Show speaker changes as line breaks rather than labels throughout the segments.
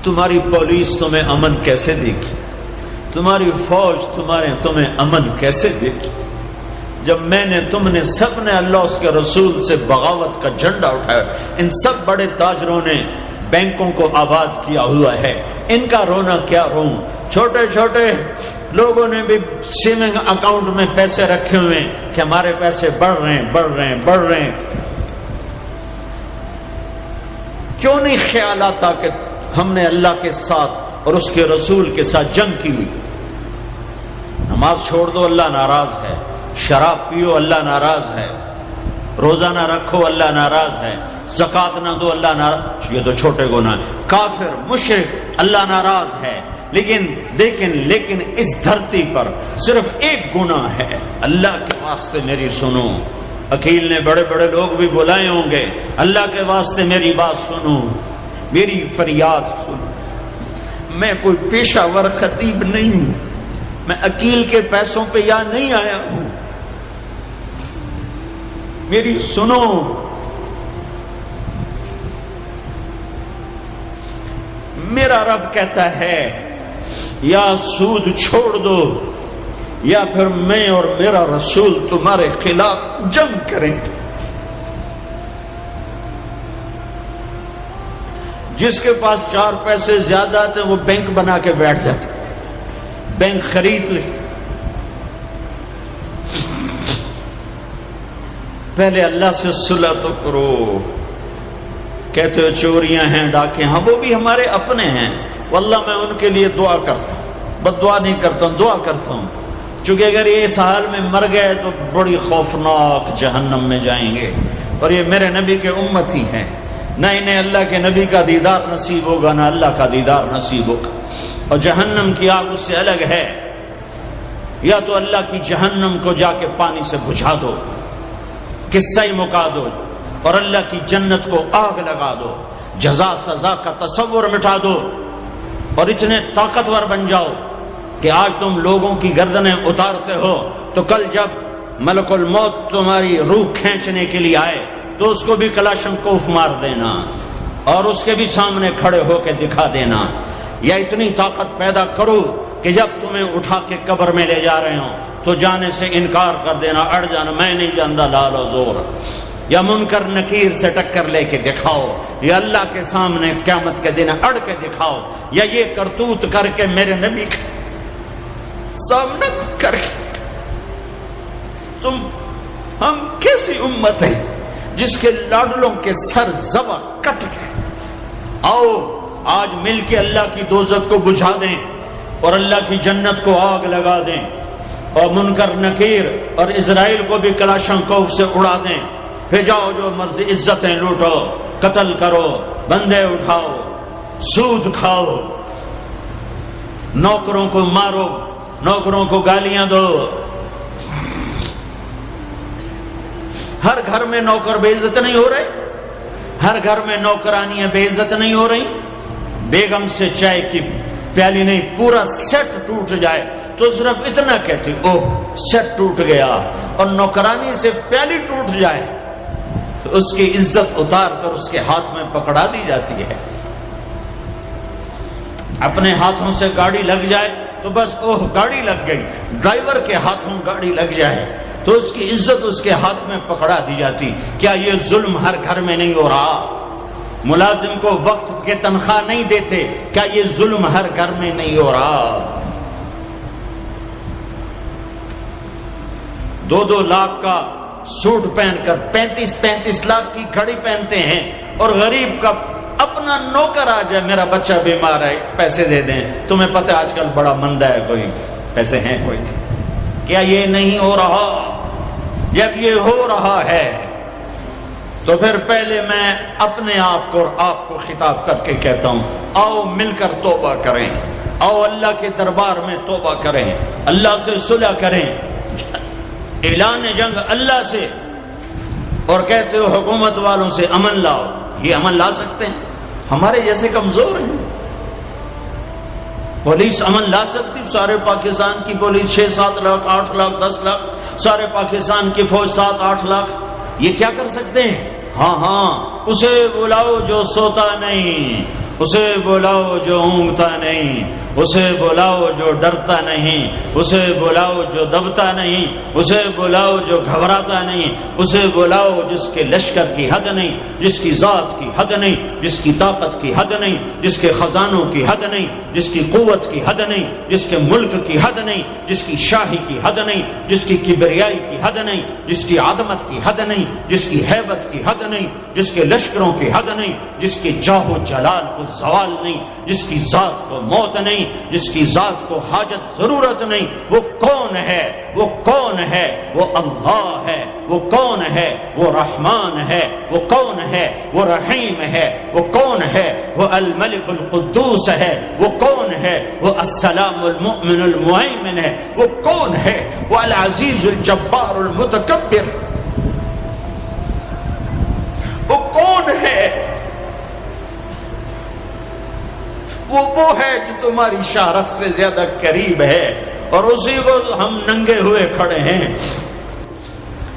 تمہاری پولیس تمہیں امن کیسے دے گی؟ تمہاری فوج تمہیں امن کیسے دے گی؟ جب میں نے تم نے سب نے اللہ اس کے رسول سے بغاوت کا جھنڈا اٹھایا، ان سب بڑے تاجروں نے بینکوں کو آباد کیا ہوا ہے، ان کا رونا کیا روں؟ چھوٹے چھوٹے لوگوں نے بھی سیونگ اکاؤنٹ میں پیسے رکھے ہوئے کہ ہمارے پیسے بڑھ رہے ہیں۔ کیوں نہیں خیال آتا کہ ہم نے اللہ کے ساتھ اور اس کے رسول کے ساتھ جنگ کی ہوئی؟ نماز چھوڑ دو اللہ ناراض ہے، شراب پیو اللہ ناراض ہے، روزہ نہ رکھو اللہ ناراض ہے، زکات نہ دو اللہ ناراض، یہ تو چھوٹے گناہ ہیں، کافر مشرک اللہ ناراض ہے، لیکن اس دھرتی پر صرف ایک گناہ ہے، اللہ کے واسطے میری سنو۔ عقیل نے بڑے بڑے لوگ بھی بلائے ہوں گے، اللہ کے واسطے میری بات سنو، میری فریاد سنو۔ میں کوئی پیشہ ور خطیب نہیں ہوں، میں عقیل کے پیسوں پہ یہاں نہیں آیا ہوں، میری سنو۔ میرا رب کہتا ہے یا سود چھوڑ دو یا پھر میں اور میرا رسول تمہارے خلاف جنگ کریں گے۔ جس کے پاس 4 پیسے زیادہ آتے وہ بینک بنا کے بیٹھ جاتا، بینک خرید لیتا۔ پہلے اللہ سے صلح تو کرو۔ کہتے ہو چوریاں ہیں، ڈاکے، ہاں وہ بھی ہمارے اپنے ہیں، واللہ میں ان کے لیے دعا کرتا ہوں، بد دعا نہیں کرتا ہوں، دعا کرتا ہوں، چونکہ اگر یہ اس حال میں مر گئے تو بڑی خوفناک جہنم میں جائیں گے، اور یہ میرے نبی کے امتی ہیں، نہ انہیں اللہ کے نبی کا دیدار نصیب ہوگا، نہ اللہ کا دیدار نصیب ہوگا، اور جہنم کی آگ اس سے الگ ہے۔ یا تو اللہ کی جہنم کو جا کے پانی سے بجھا دو، قصہ ہی مکا دو، اور اللہ کی جنت کو آگ لگا دو، جزا سزا کا تصور مٹا دو، اور اتنے طاقتور بن جاؤ کہ آج تم لوگوں کی گردنیں اتارتے ہو تو کل جب ملک الموت تمہاری روح کھینچنے کے لیے آئے تو اس کو بھی کلاشنکوف مار دینا اور اس کے بھی سامنے کھڑے ہو کے دکھا دینا، یا اتنی طاقت پیدا کرو کہ جب تمہیں اٹھا کے قبر میں لے جا رہے ہوں تو جانے سے انکار کر دینا، اڑ جانا، میں نہیں جانتا لال و زور، یا منکر نکیر سے ٹکر لے کے دکھاؤ، یا اللہ کے سامنے قیامت کے دن اڑ کے دکھاؤ، یا یہ کرتوت کر کے میرے نبی کے سامنے کر کے ہم کیسی امت ہے جس کے لاڈلوں کے سر ذبح کٹ گئے؟ آؤ آج مل کے اللہ کی دوزخ کو بجھا دیں اور اللہ کی جنت کو آگ لگا دیں، اور منکر نکیر اور اسرائیل کو بھی کلاشنکوف سے اڑا دیں، پھر جاؤ جو مرضی عزتیں لوٹو، قتل کرو، بندے اٹھاؤ، سود کھاؤ، نوکروں کو مارو، نوکروں کو گالیاں دو۔ ہر گھر میں نوکر بے عزت نہیں ہو رہے، ہر گھر میں نوکرانیاں بے عزت نہیں ہو رہی۔ بیگم سے چائے کی پیالی نہیں، پورا سیٹ ٹوٹ جائے تو صرف اتنا کہتی، اوہ سیٹ ٹوٹ گیا، اور نوکرانی سے پیالی ٹوٹ جائے تو اس کی عزت اتار کر اس کے ہاتھ میں پکڑا دی جاتی ہے۔ اپنے ہاتھوں سے گاڑی لگ جائے تو بس اوہ گاڑی لگ گئی، ڈرائیور کے ہاتھوں گاڑی لگ جائے تو اس کی عزت اس کے ہاتھ میں پکڑا دی جاتی۔ کیا یہ ظلم ہر گھر میں نہیں ہو رہا؟ ملازم کو وقت کے تنخواہ نہیں دیتے، کیا یہ ظلم ہر گھر میں نہیں ہو رہا؟ 2-2 لاکھ کا سوٹ پہن کر 35 لاکھ کی گھڑی پہنتے ہیں، اور غریب کا اپنا نوکر آ جائے، میرا بچہ بیمار ہے پیسے دے دیں، تمہیں پتہ آج کل بڑا مندہ ہے، کوئی پیسے ہیں کوئی نہیں۔ کیا یہ نہیں ہو رہا؟ جب یہ ہو رہا ہے تو پھر پہلے میں اپنے آپ کو اور آپ کو خطاب کر کے کہتا ہوں، آؤ مل کر توبہ کریں، آؤ اللہ کے دربار میں توبہ کریں، اللہ سے صلح کریں، اعلان جنگ اللہ سے، اور کہتے ہو حکومت والوں سے امن لاؤ، یہ امن لا سکتے ہیں؟ ہمارے جیسے کمزور ہیں۔ پولیس امن لا سکتی؟ سارے پاکستان کی پولیس 6-7 لاکھ 8 لاکھ 10 لاکھ، سارے پاکستان کی فوج 7-8 لاکھ، یہ کیا کر سکتے ہیں؟ ہاں اسے بلاؤ جو سوتا نہیں، اسے بلاؤ جو اونگتا نہیں، اسے بلاؤ جو ڈرتا نہیں، اسے بلاؤ جو دبتا نہیں، اسے بلاؤ جو گھبراتا نہیں، اسے بلاؤ جس کے لشکر کی حد نہیں، جس کی ذات کی حد نہیں، جس کی طاقت کی حد نہیں، جس کے خزانوں کی حد نہیں، جس کی قوت کی حد نہیں، جس کے ملک کی حد نہیں، جس کی شاہی کی حد نہیں، جس کی کبریائی کی حد نہیں، جس کی عظمت کی حد نہیں، جس کی ہیبت کی حد نہیں، جس کے لشکروں کی حد نہیں، جس کے جاہ و جلال کو زوال نہیں، جس کی ذات کو موت نہیں، جس کی ذات کو حاجت ضرورت نہیں۔ وہ کون ہے؟ وہ کون ہے؟ وہ اللہ ہے۔ وہ کون ہے؟ وہ رحمان ہے۔ وہ کون ہے؟ وہ رحیم ہے۔ وہ کون ہے؟ وہ الملک القدوس ہے۔ وہ کون ہے؟ وہ السلام المؤمن المہیمن ہے۔ وہ کون ہے؟ وہ العزیز الجبار المتکبر۔ وہ کون ہے؟ وہ ہے جو تمہاری شارخ سے زیادہ قریب ہے، اور اسی کو ہم ننگے ہوئے کھڑے ہیں۔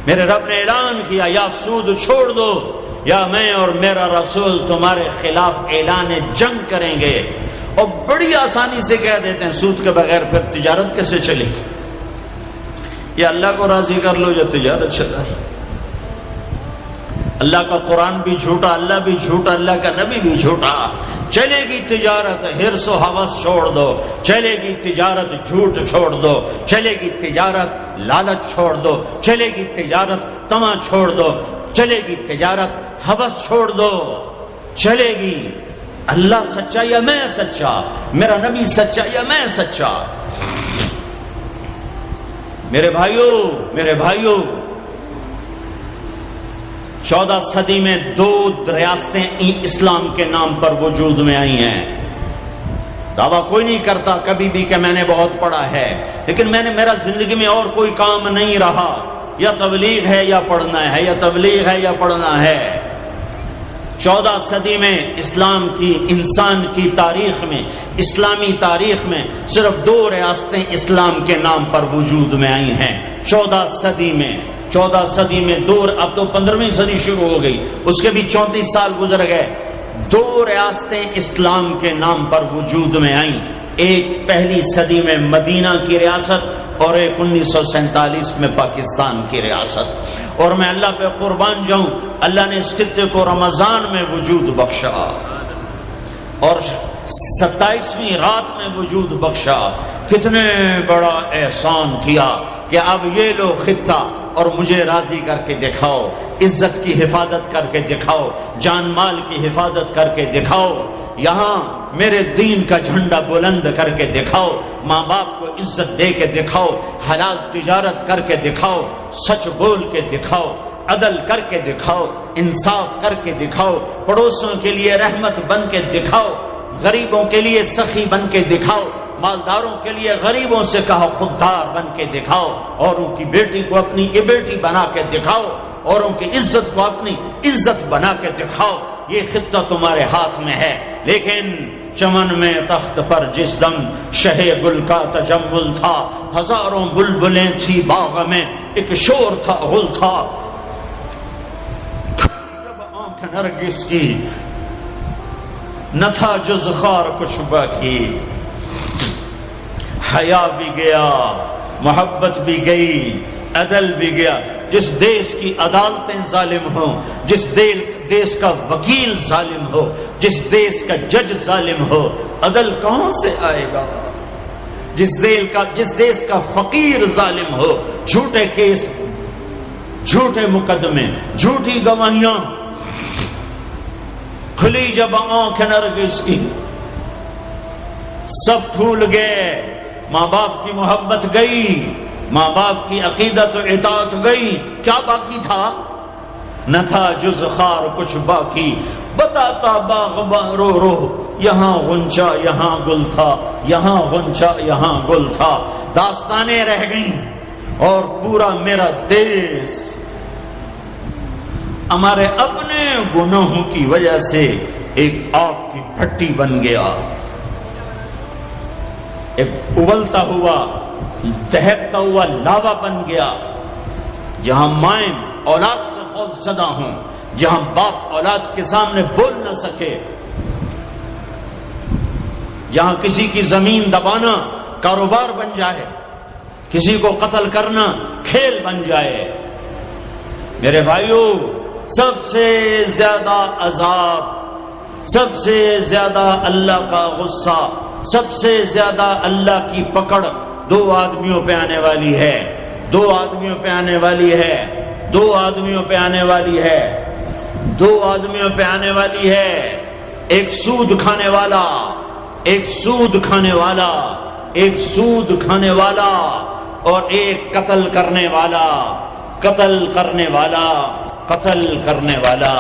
میرے رب نے اعلان کیا، یا سود چھوڑ دو یا میں اور میرا رسول تمہارے خلاف اعلان جنگ کریں گے۔ اور بڑی آسانی سے کہہ دیتے ہیں سود کے بغیر پھر تجارت کیسے چلے گی؟ یا اللہ کو راضی کر لو یا تجارت چلا۔ اللہ کا قرآن بھی جھوٹا، اللہ بھی جھوٹا، اللہ کا نبی بھی جھوٹا۔ چلے گی تجارت حرص و ہوس چھوڑ دو، چلے گی تجارت جھوٹ چھوڑ دو، چلے گی تجارت لالچ چھوڑ دو، چلے گی تجارت طمع چھوڑ دو، چلے گی تجارت ہوس چھوڑ دو، چلے گی۔ اللہ سچا یا میں سچا، میرا نبی سچا یا میں سچا۔ میرے بھائیوں 14 صدی میں 2 ریاستیں اسلام کے نام پر وجود میں آئی ہیں۔ دعویٰ کوئی نہیں کرتا کبھی بھی کہ میں نے بہت پڑھا ہے، لیکن میرا زندگی میں اور کوئی کام نہیں رہا، یا تبلیغ ہے یا پڑھنا ہے، یا تبلیغ ہے یا پڑھنا ہے۔ 14 صدی میں اسلام کی، انسان کی تاریخ میں، اسلامی تاریخ میں صرف 2 ریاستیں اسلام کے نام پر وجود میں آئی ہیں 14 صدی میں۔ 14 صدی میں اب تو 15ویں صدی شروع ہو گئی، اس کے بھی 34 سال گزر گئے۔ 2 ریاستیں اسلام کے نام پر وجود میں آئیں، ایک پہلی صدی میں مدینہ کی ریاست اور ایک 1947 میں پاکستان کی ریاست۔ اور میں اللہ پہ قربان جاؤں، اللہ نے اس خطے کو رمضان میں وجود بخشا اور 27ویں رات میں وجود بخشا۔ کتنے بڑا احسان کیا کہ اب یہ لو خطہ، اور مجھے راضی کر کے دکھاؤ، عزت کی حفاظت کر کے دکھاؤ، جان مال کی حفاظت کر کے دکھاؤ، یہاں میرے دین کا جھنڈا بلند کر کے دکھاؤ، ماں باپ کو عزت دے کے دکھاؤ، حلال تجارت کر کے دکھاؤ، سچ بول کے دکھاؤ، عدل کر کے دکھاؤ، انصاف کر کے دکھاؤ، پڑوسوں کے لیے رحمت بن کے دکھاؤ، غریبوں کے لیے سخی بن کے دکھاؤ، مالداروں کے لیے غریبوں سے کہا خوددار بن کے دکھاؤ، اوروں کی بیٹی کو اپنی بیٹی بنا کے دکھاؤ، اوروں کی عزت کو اپنی عزت بنا کے دکھاؤ۔ یہ خطہ تمہارے ہاتھ میں ہے، لیکن چمن میں تخت پر جس دم شہ گل کا تجمل تھا، ہزاروں بلبلیں تھی باغ میں، ایک شور تھا غل تھا، جب آنکھ نرگس کی نہ تھا جز خار کچھ باقی، حیا بھی گیا، محبت بھی گئی، عدل بھی گیا۔ جس دیس کی عدالتیں ظالم ہوں، جس دیس کا وکیل ظالم ہو، جس دیس کا جج ظالم ہو، عدل کہاں سے آئے گا؟ جس دیس کا فقیر ظالم ہو، جھوٹے کیس، جھوٹے مقدمے، جھوٹی گواہیاں، کھلی جب آنکھ نرگس کی، سب پھول گئے، ماں باپ کی محبت گئی، ماں باپ کی عقیدت و اطاعت گئی، کیا باقی تھا؟ نہ تھا جز خار کچھ باقی، بتاتا باغباں رو رو، یہاں غنچہ یہاں گل تھا، یہاں غنچہ یہاں گل تھا، داستانیں رہ گئیں، اور پورا میرا دیس ہمارے اپنے گناہوں کی وجہ سے ایک آگ کی بھٹی بن گیا، ایک ابلتا ہوا دہکتا ہوا لاوا بن گیا، جہاں مائیں اولاد سے خوف زدہ ہوں، جہاں باپ اولاد کے سامنے بول نہ سکے، جہاں کسی کی زمین دبانا کاروبار بن جائے، کسی کو قتل کرنا کھیل بن جائے۔ میرے بھائیوں، سب سے زیادہ عذاب، سب سے زیادہ اللہ کا غصہ، سب سے زیادہ اللہ کی پکڑ دو آدمیوں پہ آنے والی ہے، دو آدمیوں پہ آنے والی ہے، دو آدمیوں پہ آنے والی ہے، دو آدمیوں پہ آنے والی ہے۔ ایک سود کھانے والا، ایک سود کھانے والا، ایک سود کھانے والا، اور ایک قتل کرنے والا، قتل کرنے والا، قتل کرنے والا۔